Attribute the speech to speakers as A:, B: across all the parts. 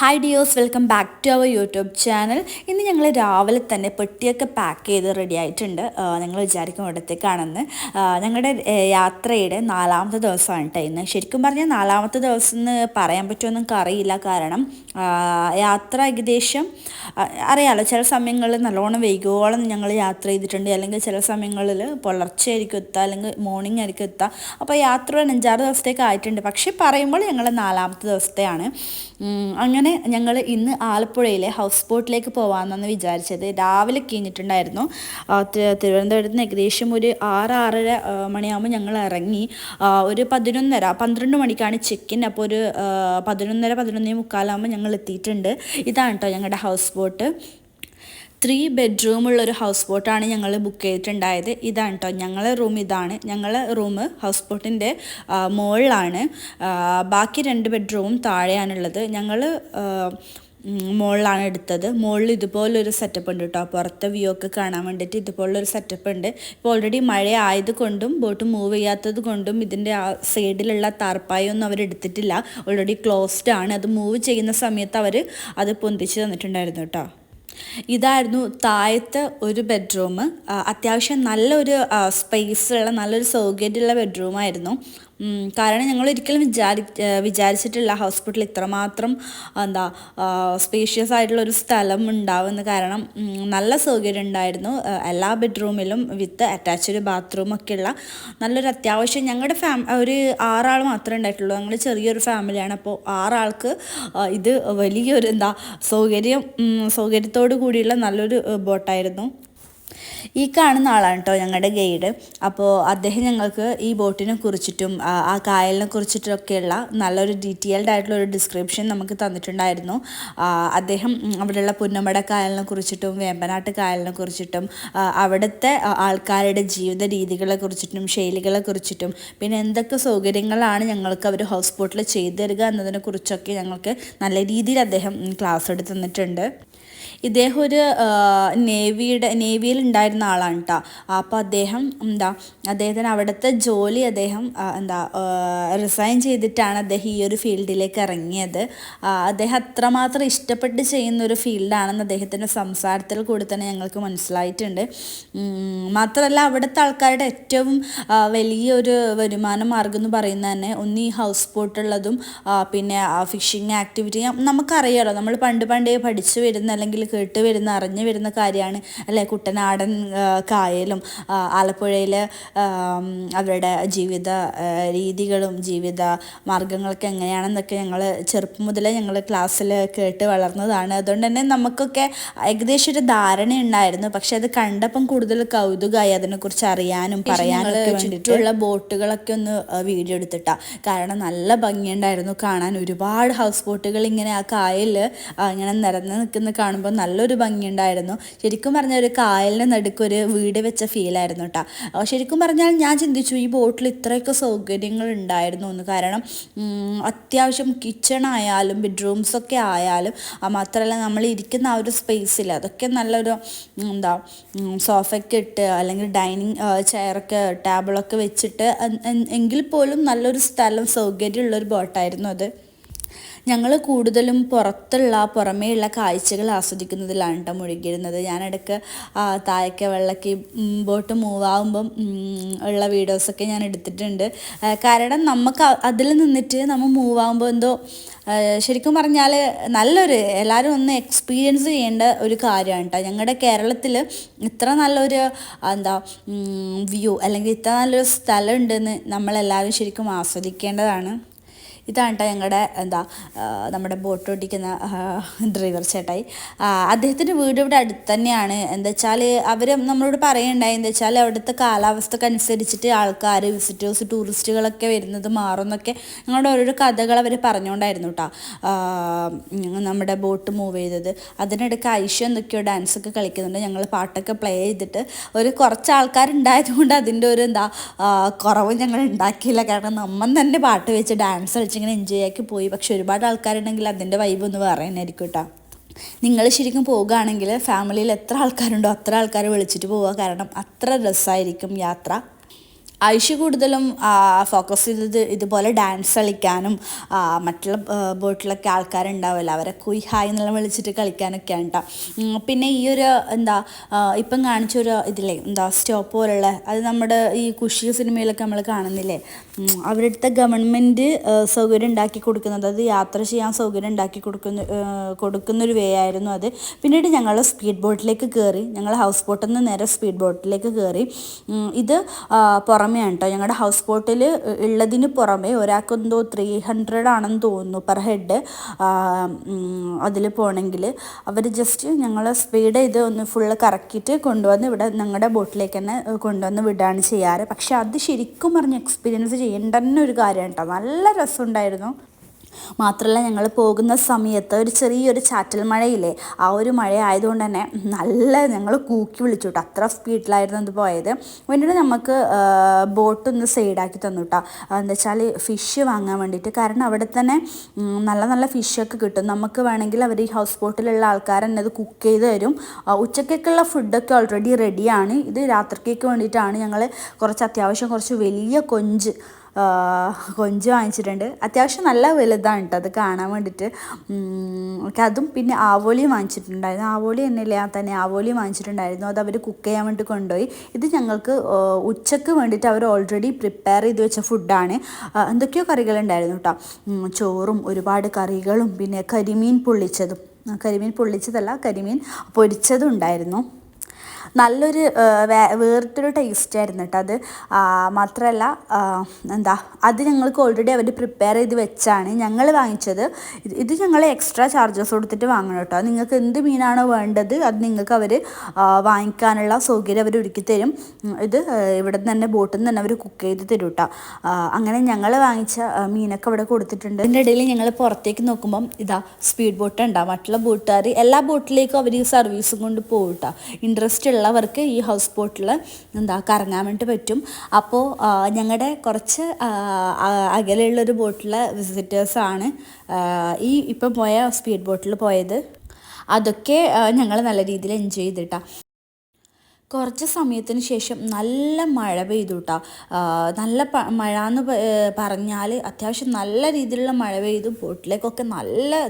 A: Hi dears, welcome back to our YouTube channel. ഇന്ന് ഞങ്ങൾ രാവിലെ തന്നെ പെട്ടിയൊക്കെ പാക്ക് ചെയ്ത് റെഡി ആയിട്ടുണ്ട്. നിങ്ങൾ വിചാരിക്കും ഇവിടത്തേക്കാണെന്ന്. ഞങ്ങളുടെ യാത്രയുടെ 4ാമത്തെ ദിവസമാണ് കേട്ടോ ഇന്ന്. ശരിക്കും പറഞ്ഞാൽ 4ാമത്തെ ദിവസം എന്ന് പറയാൻ പറ്റുമോ നമുക്ക് അറിയില്ല. കാരണം യാത്ര ഏകദേശം അറിയാമല്ലോ, ചില സമയങ്ങളിൽ നല്ലോണം വൈകുവോളം ഞങ്ങൾ യാത്ര ചെയ്തിട്ടുണ്ട്. അല്ലെങ്കിൽ ചില സമയങ്ങളിൽ പുലർച്ചെ ആയിരിക്കും എത്തുക, അല്ലെങ്കിൽ മോർണിംഗ് ആയിരിക്കും എത്തുക. അപ്പോൾ യാത്ര ഒരു 5-6 ദിവസത്തേക്ക് ആയിട്ടുണ്ട്. പക്ഷേ പറയുമ്പോൾ ഞങ്ങൾ 4ാമത്തെ ദിവസത്തെയാണ്. അങ്ങനെ ഞങ്ങൾ ഇന്ന് ആലപ്പുഴയിലെ ഹൗസ് ബോട്ടിലേക്ക് പോകാമെന്നാണ് വിചാരിച്ചത്. രാവിലെ കഴിഞ്ഞിട്ടുണ്ടായിരുന്നു. തിരുവനന്തപുരത്ത് നിന്ന് ഏകദേശം ഒരു 6-6:30 മണിയാകുമ്പോൾ ഞങ്ങൾ ഇറങ്ങി. ഒരു 11:30-12 മണിക്കാണ് ചെക്ക് ഇൻ. അപ്പോൾ ഒരു 11:30-11:45 ഞങ്ങൾ എത്തിയിട്ടുണ്ട്. ഇതാണ് കേട്ടോ ഞങ്ങളുടെ ഹൗസ് ബോട്ട്. 3 ബെഡ്റൂമുള്ളൊരു ഹൗസ് ബോട്ടാണ് ഞങ്ങൾ ബുക്ക് ചെയ്തിട്ടുണ്ടായത്. ഇതാണ് കേട്ടോ ഞങ്ങളെ റൂം. ഇതാണ് ഞങ്ങളെ റൂം ഹൗസ് ബോട്ടിൻ്റെ മുകളിലാണ്. ബാക്കി 2 ബെഡ്റൂമും താഴെയാണുള്ളത്. ഞങ്ങൾ മുകളിലാണ് എടുത്തത്. മുകളിൽ ഇതുപോലൊരു സെറ്റപ്പ് ഉണ്ട് കേട്ടോ. പുറത്തെ വ്യൂ ഒക്കെ കാണാൻ വേണ്ടിയിട്ട് ഇതുപോലൊരു സെറ്റപ്പ് ഉണ്ട്. ഇപ്പോൾ ഓൾറെഡി മഴ ആയതുകൊണ്ടും ബോട്ട് മൂവ് ചെയ്യാത്തത് കൊണ്ടും ഇതിൻ്റെ ആ സൈഡിലുള്ള താർപ്പായൊന്നും അവരെടുത്തിട്ടില്ല. ഓൾറെഡി ക്ലോസ്ഡ് ആണ്. അത് മൂവ് ചെയ്യുന്ന സമയത്ത് അവർ അത് പൊന്തിച്ച് തന്നിട്ടുണ്ടായിരുന്നു കേട്ടോ. ഇതായിരുന്നു താഴത്തെ ഒരു ബെഡ്റൂം. അത്യാവശ്യം നല്ലൊരു സ്പേസുള്ള നല്ലൊരു സൗകര്യമുള്ള ബെഡ്റൂമായിരുന്നു. കാരണം ഞങ്ങൾ ഒരിക്കലും വിചാരിച്ചിട്ടില്ല ഹൗസ് ബോട്ടിൽ ഇത്രമാത്രം സ്പേഷ്യസ് ആയിട്ടുള്ളൊരു സ്ഥലം ഉണ്ടാവുമെന്ന്. കാരണം നല്ല സൗകര്യം ഉണ്ടായിരുന്നു. എല്ലാ ബെഡ്റൂമിലും വിത്ത് അറ്റാച്ച്ഡ് ബാത്റൂമൊക്കെ ഉള്ള നല്ലൊരു അത്യാവശ്യം. ഞങ്ങളുടെ ഒരു 6 ആൾ മാത്രമേ ഉണ്ടായിട്ടുള്ളൂ. ഞങ്ങൾ ചെറിയൊരു ഫാമിലിയാണ്. അപ്പോൾ 6 ആൾക്ക് ഇത് വലിയൊരു സൗകര്യത്തോടു കൂടിയുള്ള നല്ലൊരു ബോട്ടായിരുന്നു. ഈ കാണുന്ന ആളാണ് കേട്ടോ ഞങ്ങളുടെ ഗൈഡ്. അപ്പോൾ അദ്ദേഹം ഞങ്ങൾക്ക് ഈ ബോട്ടിനെ കുറിച്ചിട്ടും ആ കായലിനെ കുറിച്ചിട്ടൊക്കെയുള്ള നല്ലൊരു ഡീറ്റെയിൽഡ് ആയിട്ടുള്ളൊരു ഡിസ്ക്രിപ്ഷൻ നമുക്ക് തന്നിട്ടുണ്ടായിരുന്നു. അദ്ദേഹം അവിടെയുള്ള പുന്നമട കായലിനെ കുറിച്ചിട്ടും വേമ്പനാട്ട് കായലിനെ കുറിച്ചിട്ടും അവിടുത്തെ ആൾക്കാരുടെ ജീവിത രീതികളെ കുറിച്ചിട്ടും ശൈലികളെ കുറിച്ചിട്ടും പിന്നെ എന്തൊക്കെ സൗകര്യങ്ങളാണ് ഞങ്ങൾക്ക് അവർ ഹൗസ് ബോട്ടിൽ ചെയ്തു തരിക എന്നതിനെ കുറിച്ചൊക്കെ ഞങ്ങൾക്ക് നല്ല രീതിയിൽ അദ്ദേഹം ക്ലാസ് എടുത്ത് തന്നിട്ടുണ്ട്. ഇദ്ദേഹം ഒരു നേവിയിൽ ഉണ്ടായിരുന്ന ആളാണ് കേട്ടോ. അപ്പോൾ അദ്ദേഹത്തിന് അവിടുത്തെ ജോലി റിസൈൻ ചെയ്തിട്ടാണ് അദ്ദേഹം ഈ ഒരു ഫീൽഡിലേക്ക് ഇറങ്ങിയത്. അദ്ദേഹം അത്രമാത്രം ഇഷ്ടപ്പെട്ട് ചെയ്യുന്നൊരു ഫീൽഡാണെന്ന് അദ്ദേഹത്തിൻ്റെ സംസാരത്തിൽ കൂടി തന്നെ ഞങ്ങൾക്ക് മനസ്സിലായിട്ടുണ്ട്. മാത്രമല്ല അവിടുത്തെ ആൾക്കാരുടെ ഏറ്റവും വലിയൊരു വരുമാന മാർഗം എന്ന് പറയുന്നത് തന്നെ ഒന്ന് ഈ ഹൗസ് ബോട്ടുള്ളതും പിന്നെ ഫിഷിങ് ആക്ടിവിറ്റി. നമുക്കറിയാമല്ലോ, നമ്മൾ പണ്ടേ പഠിച്ചു വരുന്ന അല്ലെങ്കിൽ കേട്ട് വരുന്ന അറിഞ്ഞു വരുന്ന കാര്യമാണ് അല്ലേ കുട്ടനാടൻ കായലും ആലപ്പുഴയിൽ അവരുടെ ജീവിത രീതികളും ജീവിത മാർഗങ്ങളൊക്കെ എങ്ങനെയാണെന്നൊക്കെ ഞങ്ങൾ ചെറുപ്പം മുതലേ ഞങ്ങൾ ക്ലാസ്സിൽ കേട്ട് വളർന്നതാണ്. അതുകൊണ്ട് തന്നെ നമുക്കൊക്കെ ഏകദേശം ഒരു ധാരണ ഉണ്ടായിരുന്നു. പക്ഷെ അത് കണ്ടപ്പം കൂടുതൽ കൗതുകമായി അതിനെക്കുറിച്ച് അറിയാനും പറയാനൊക്കെ വേണ്ടിയിട്ടുള്ള ബോട്ടുകളൊക്കെ ഒന്ന് വീഡിയോ എടുത്തിട്ടാണ്. കാരണം നല്ല ഭംഗിയുണ്ടായിരുന്നു കാണാൻ. ഒരുപാട് ഹൗസ് ബോട്ടുകൾ ഇങ്ങനെ ആ കായലിൽ ഇങ്ങനെ നിരന്ന് നിൽക്കുന്ന കാണുമ്പോൾ നല്ലൊരു ഭംഗിയുണ്ടായിരുന്നു. ശരിക്കും പറഞ്ഞാൽ ഒരു കായലിൻ്റെ നടുക്കൊരു വീട് വെച്ച ഫീലായിരുന്നു കേട്ടോ. ശരിക്കും പറഞ്ഞാൽ ഞാൻ ചിന്തിച്ചു ഈ ബോട്ടിൽ ഇത്രയൊക്കെ സൗകര്യങ്ങൾ ഉണ്ടായിരുന്നു എന്ന്. കാരണം അത്യാവശ്യം കിച്ചൺ ആയാലും ബെഡ്റൂംസൊക്കെ ആയാലും മാത്രമല്ല നമ്മൾ ഇരിക്കുന്ന ആ ഒരു സ്പേസിൽ അതൊക്കെ നല്ലൊരു സോഫയൊക്കെ ഇട്ട് അല്ലെങ്കിൽ ഡൈനിങ് ചെയറൊക്കെ ടേബിളൊക്കെ വെച്ചിട്ട് എങ്കിൽ പോലും നല്ലൊരു സ്ഥലം സൗകര്യമുള്ളൊരു ബോട്ടായിരുന്നു അത്. ഞങ്ങൾ കൂടുതലും പുറമേയുള്ള കാഴ്ചകൾ ആസ്വദിക്കുന്നതിലാണ് കേട്ടോ മുഴുകിയിരുന്നത്. ഞാനിടയ്ക്ക് താഴേക്ക് വെള്ളക്ക് ബോട്ട് മൂവ് ആകുമ്പം ഉള്ള വീഡിയോസൊക്കെ ഞാൻ എടുത്തിട്ടുണ്ട്. കാരണം നമുക്ക് അതിൽ നിന്നിട്ട് നമ്മൾ മൂവ് ആകുമ്പോൾ എന്തോ ശരിക്കും പറഞ്ഞാൽ നല്ലൊരു എല്ലാവരും ഒന്ന് എക്സ്പീരിയൻസ് ചെയ്യേണ്ട ഒരു കാര്യമാണ് കേട്ടോ. ഞങ്ങളുടെ കേരളത്തിൽ ഇത്ര നല്ലൊരു വ്യൂ അല്ലെങ്കിൽ ഇത്ര നല്ലൊരു സ്ഥലം ഉണ്ടെന്ന് നമ്മളെല്ലാവരും ശരിക്കും ആസ്വദിക്കേണ്ടതാണ്. ഇതാണ് കേട്ടോ ഞങ്ങളുടെ നമ്മുടെ ബോട്ട് ഓടിക്കുന്ന ഡ്രൈവർ ചേട്ടായി. അദ്ദേഹത്തിൻ്റെ വീട് ഇവിടെ അടുത്ത് തന്നെയാണ്. എന്താ വെച്ചാൽ അവർ നമ്മളോട് പറയുണ്ടായി എന്താ വെച്ചാൽ അവിടുത്തെ കാലാവസ്ഥക്ക് അനുസരിച്ചിട്ട് ആൾക്കാർ വിസിറ്റേഴ്സ് ടൂറിസ്റ്റുകളൊക്കെ വരുന്നത് മാറുമെന്നൊക്കെ ഞങ്ങളുടെ ഓരോരോ കഥകൾ അവർ പറഞ്ഞുകൊണ്ടായിരുന്നു കേട്ടോ നമ്മുടെ ബോട്ട് മൂവ് ചെയ്തത്. അതിനിടയ്ക്ക് ഐഷ എന്തൊക്കെയോ ഡാൻസൊക്കെ കളിക്കുന്നുണ്ട്. ഞങ്ങൾ പാട്ടൊക്കെ പ്ലേ ചെയ്തിട്ട് കുറച്ച് ആൾക്കാരുണ്ടായതുകൊണ്ട് അതിൻ്റെ ഒരു കുറവ് ഞങ്ങൾ ഉണ്ടാക്കിയില്ല. കാരണം നമ്മൾ തന്നെ പാട്ട് വെച്ച് ഡാൻസ് കളിച്ച് ഇങ്ങനെ എൻജോയ് ആക്കി പോയി. പക്ഷെ ഒരുപാട് ആൾക്കാരുണ്ടെങ്കിൽ അതിൻ്റെ വൈബ് ഒന്ന് പറയാനായിരിക്കും കേട്ടോ. നിങ്ങൾ ശരിക്കും പോകുകയാണെങ്കിൽ ഫാമിലിയിൽ എത്ര ആൾക്കാരുണ്ടോ അത്ര ആൾക്കാരെ വിളിച്ചിട്ട് പോവുക. കാരണം അത്ര രസമായിരിക്കും യാത്ര. ആയുഷ് കൂടുതലും ഫോക്കസ് ചെയ്തത് ഇതുപോലെ ഡാൻസ് കളിക്കാനും മറ്റുള്ള ബോട്ടിലൊക്കെ ആൾക്കാരുണ്ടാവില്ല അവരെ കുയ് ഹായ് എന്നെല്ലാം വിളിച്ചിട്ട് കളിക്കാനൊക്കെയാണ് കേട്ടോ. പിന്നെ ഈ ഒരു എന്താ ഇപ്പം കാണിച്ചൊരു ഇതില്ലേ എന്താ സ്റ്റോപ്പ് പോലുള്ള അത് നമ്മുടെ ഈ കുഷി സിനിമയിലൊക്കെ നമ്മൾ കാണുന്നില്ലേ, അവരുടെ ഗവൺമെൻറ് സൗകര്യം ഉണ്ടാക്കി കൊടുക്കുന്നത്, അത് യാത്ര ചെയ്യാൻ സൗകര്യം ഉണ്ടാക്കി കൊടുക്കുന്നൊരു വേ ആയിരുന്നു അത്. പിന്നീട് ഞങ്ങൾ സ്പീഡ് ബോട്ടിലേക്ക് കയറി, ഞങ്ങൾ ഹൗസ് ബോട്ടിൽ നിന്ന് നേരെ സ്പീഡ് ബോട്ടിലേക്ക് കയറി. ഇത് പുറമെയാണ് കേട്ടോ, ഞങ്ങളുടെ ഹൗസ് ബോട്ടിൽ ഉള്ളതിന് പുറമെ ഒരാൾക്കെന്തോ 300 ആണെന്ന് തോന്നുന്നു പെർ ഹെഡ്. അതിൽ പോകണമെങ്കിൽ അവർ ജസ്റ്റ് ഞങ്ങൾ സ്പീഡ് ചെയ്ത് ഒന്ന് ഫുള്ള് കറക്കിയിട്ട് കൊണ്ടുവന്ന് ഇവിടെ ഞങ്ങളുടെ ബോട്ടിലേക്ക് തന്നെ കൊണ്ടുവന്ന് വിടുകയാണ് ചെയ്യാറ്. പക്ഷെ അത് ശരിക്കും പറഞ്ഞ് എക്സ്പീരിയൻസ് ചെയ്യേണ്ട തന്നെ ഒരു കാര്യമാണ് കേട്ടോ, നല്ല രസമുണ്ടായിരുന്നു. മാത്രമല്ല ഞങ്ങൾ പോകുന്ന സമയത്ത് ഒരു ചെറിയൊരു ചാറ്റൽ മഴയില്ലേ, ആ ഒരു മഴ ആയതുകൊണ്ട് തന്നെ നല്ല ഞങ്ങൾ കൂക്കി വിളിച്ചു കേട്ടോ, അത്ര സ്പീഡിലായിരുന്നു അത് പോയത്. പിന്നീട് നമുക്ക് ബോട്ടൊന്ന് സൈഡാക്കി തന്നു കേട്ടോ, എന്താ വെച്ചാൽ ഫിഷ് വാങ്ങാൻ വേണ്ടിയിട്ട്. കാരണം അവിടെ തന്നെ നല്ല നല്ല ഫിഷൊക്കെ കിട്ടും. നമുക്ക് വേണമെങ്കിൽ അവർ ഈ ഹൗസ് ബോട്ടിലുള്ള ആൾക്കാർ തന്നെ അത് കുക്ക് ചെയ്ത് തരും. ഉച്ചക്കൊക്കെയുള്ള ഫുഡൊക്കെ ഓൾറെഡി റെഡിയാണ്. ഇത് രാത്രിക്കേക്ക് വേണ്ടിയിട്ടാണ് ഞങ്ങൾ അത്യാവശ്യം കുറച്ച് വലിയ കൊഞ്ച് വാങ്ങിച്ചിട്ടുണ്ട്. അത്യാവശ്യം നല്ല വലുതാണ് കേട്ടോ അത് കാണാൻ വേണ്ടിയിട്ട്. അതും പിന്നെ ആവോലിയും വാങ്ങിച്ചിട്ടുണ്ടായിരുന്നു. ആവോലി തന്നെയല്ലേ തന്നെ ആവോലിയും വാങ്ങിച്ചിട്ടുണ്ടായിരുന്നു. അത് അവർ കുക്ക് ചെയ്യാൻ വേണ്ടി കൊണ്ടുപോയി. ഇത് ഞങ്ങൾക്ക് ഉച്ചക്ക് വേണ്ടിയിട്ട് അവർ ഓൾറെഡി പ്രിപ്പയർ ചെയ്ത് വെച്ച ഫുഡാണ്. എന്തൊക്കെയോ കറികളുണ്ടായിരുന്നു കേട്ടോ, ചോറും ഒരുപാട് കറികളും പിന്നെ കരിമീൻ പൊള്ളിച്ചതല്ല കരിമീൻ പൊരിച്ചതും ഉണ്ടായിരുന്നു. നല്ലൊരു വേറിട്ടൊരു ടേസ്റ്റ് ആയിരുന്നു കേട്ടോ അത്. മാത്രമല്ല എന്താ അത് ഞങ്ങൾക്ക് ഓൾറെഡി അവർ പ്രിപ്പയർ ചെയ്ത് വെച്ചാണ് ഞങ്ങൾ വാങ്ങിച്ചത്. ഇത് ഞങ്ങൾ എക്സ്ട്രാ ചാർജസ് കൊടുത്തിട്ട് വാങ്ങണം കേട്ടോ. നിങ്ങൾക്ക് എന്ത് മീനാണോ വേണ്ടത് അത് നിങ്ങൾക്ക് അവർ വാങ്ങിക്കാനുള്ള സൗകര്യം അവർ ഒരുക്കി തരും. ഇത് ഇവിടെ നിന്ന് തന്നെ ബോട്ടിൽ നിന്ന് തന്നെ അവർ കുക്ക് ചെയ്ത് തരും കേട്ടോ. അങ്ങനെ ഞങ്ങൾ വാങ്ങിച്ച മീനൊക്കെ ഇവിടെ കൊടുത്തിട്ടുണ്ട്. ഇതിൻ്റെ ഇടയിൽ ഞങ്ങൾ പുറത്തേക്ക് നോക്കുമ്പം ഇതാ സ്പീഡ് ബോട്ട് ഉണ്ടാവും. മറ്റുള്ള ബോട്ടുകാർ എല്ലാ ബോട്ടിലേക്കും അവർ ഈ സർവീസും കൊണ്ട് പോകും കേട്ടോ. ഇൻട്രസ്റ്റ് ഉള്ളവർക്ക് ഈ ഹൗസ് ബോട്ടിൽ കറങ്ങാൻ വേണ്ടി പറ്റും. അപ്പോൾ ഞങ്ങളുടെ കുറച്ച് അകലെയുള്ളൊരു ബോട്ടിലെ വിസിറ്റേഴ്സാണ് ഈ ഇപ്പം പോയ സ്പീഡ് ബോട്ടിൽ പോയത്. അതൊക്കെ ഞങ്ങൾ നല്ല രീതിയിൽ എൻജോയ് ചെയ്തിട്ടാണ്. കുറച്ച് സമയത്തിന് ശേഷം നല്ല മഴ പെയ്തു കേട്ടോ. നല്ല മഴ എന്ന് പറഞ്ഞാൽ അത്യാവശ്യം നല്ല രീതിയിലുള്ള മഴ പെയ്തു. ബോട്ടിലേക്കൊക്കെ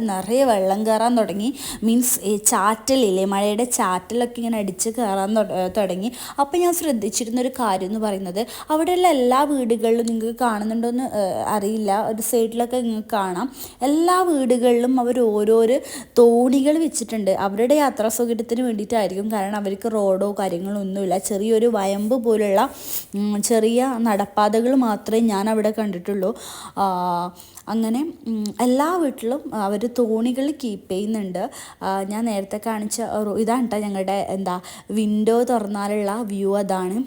A: നിറയെ വെള്ളം കയറാൻ തുടങ്ങി. മീൻസ് ഈ ചാറ്റലില്ലേ, മഴയുടെ ചാറ്റലൊക്കെ ഇങ്ങനെ അടിച്ച് കയറാൻ തുടങ്ങി. അപ്പോൾ ഞാൻ ശ്രദ്ധിച്ചിരുന്നൊരു കാര്യം എന്ന് പറയുന്നത്, അവിടെയുള്ള എല്ലാ വീടുകളിലും നിങ്ങൾക്ക് കാണുന്നുണ്ടോയെന്ന് അറിയില്ല, ഒരു സൈഡിലൊക്കെ നിങ്ങൾക്ക് കാണാം, എല്ലാ വീടുകളിലും അവർ ഓരോരോ തോണികൾ വെച്ചിട്ടുണ്ട്. അവരുടെ യാത്രാ സൗകര്യത്തിന് വേണ്ടിയിട്ടായിരിക്കും. കാരണം അവർക്ക് റോഡോ കാര്യങ്ങളൊന്നുമില്ല. ചെറിയൊരു വയമ്പ് പോലുള്ള ചെറിയ നടപ്പാതകൾ മാത്രമേ ഞാൻ അവിടെ കണ്ടിട്ടുള്ളൂ. അങ്ങനെ എല്ലാ വീട്ടിലും അവർ തോണികൾ കീപ്പ് ചെയ്യുന്നുണ്ട്. ഞാൻ നേരത്തെ കാണിച്ച ഇതാണ് കേട്ടോ ഞങ്ങളുടെ വിൻഡോ തുറന്നാലുള്ള വ്യൂ. അതാണ്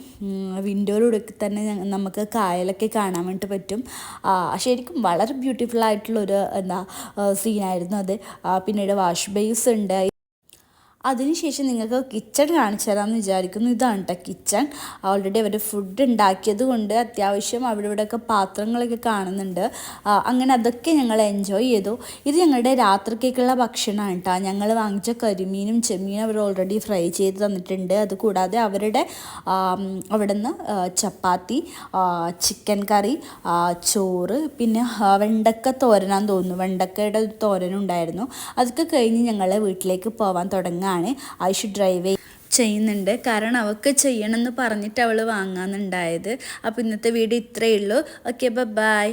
A: വിൻഡോയിലൂടെ തന്നെ നമുക്ക് കായലൊക്കെ കാണാൻ വേണ്ടി പറ്റും. ശരിക്കും വളരെ ബ്യൂട്ടിഫുൾ ആയിട്ടുള്ളൊരു സീനായിരുന്നു അത്. പിന്നീട് വാഷ് ബേസ് ഉണ്ട്. അതിനുശേഷം നിങ്ങൾക്ക് കിച്ചൺ കാണിച്ചു തരാമെന്ന് വിചാരിക്കുന്നു. ഇതാണ് കേട്ടോ കിച്ചൺ. ഓൾറെഡി അവർ ഫുഡ് ഉണ്ടാക്കിയത് കൊണ്ട് അത്യാവശ്യം അവിടെ ഇവിടെയൊക്കെ പാത്രങ്ങളൊക്കെ കാണുന്നുണ്ട്. അങ്ങനെ അതൊക്കെ ഞങ്ങൾ എൻജോയ് ചെയ്തു. ഇത് ഞങ്ങളുടെ രാത്രിക്കേക്കുള്ള ഭക്ഷണമാണ് കേട്ടോ. ഞങ്ങൾ വാങ്ങിച്ച കരിമീനും ചെമ്മീനും അവർ ഓൾറെഡി ഫ്രൈ ചെയ്ത് തന്നിട്ടുണ്ട്. അതുകൂടാതെ അവിടെ നിന്ന് ചപ്പാത്തി, ചിക്കൻ കറി, ചോറ്, പിന്നെ വെണ്ടക്ക തോരനാന്ന് തോന്നുന്നു, വെണ്ടക്കയുടെ ഒരു തോരനുണ്ടായിരുന്നു. അതൊക്കെ കഴിഞ്ഞ് ഞങ്ങൾ വീട്ടിലേക്ക് പോകാൻ തുടങ്ങുകയാണ്. ആയുഷ് ഡ്രൈവ് ചെയ്യുന്നുണ്ട്. കാരണം അവൾക്ക് ചെയ്യണമെന്ന് പറഞ്ഞിട്ട് അവൾ വാങ്ങാനുണ്ടായത്. അപ്പോൾ ഇന്നത്തെ വീഡിയോ ഇത്രയേ ഉള്ളൂ. Okay, by.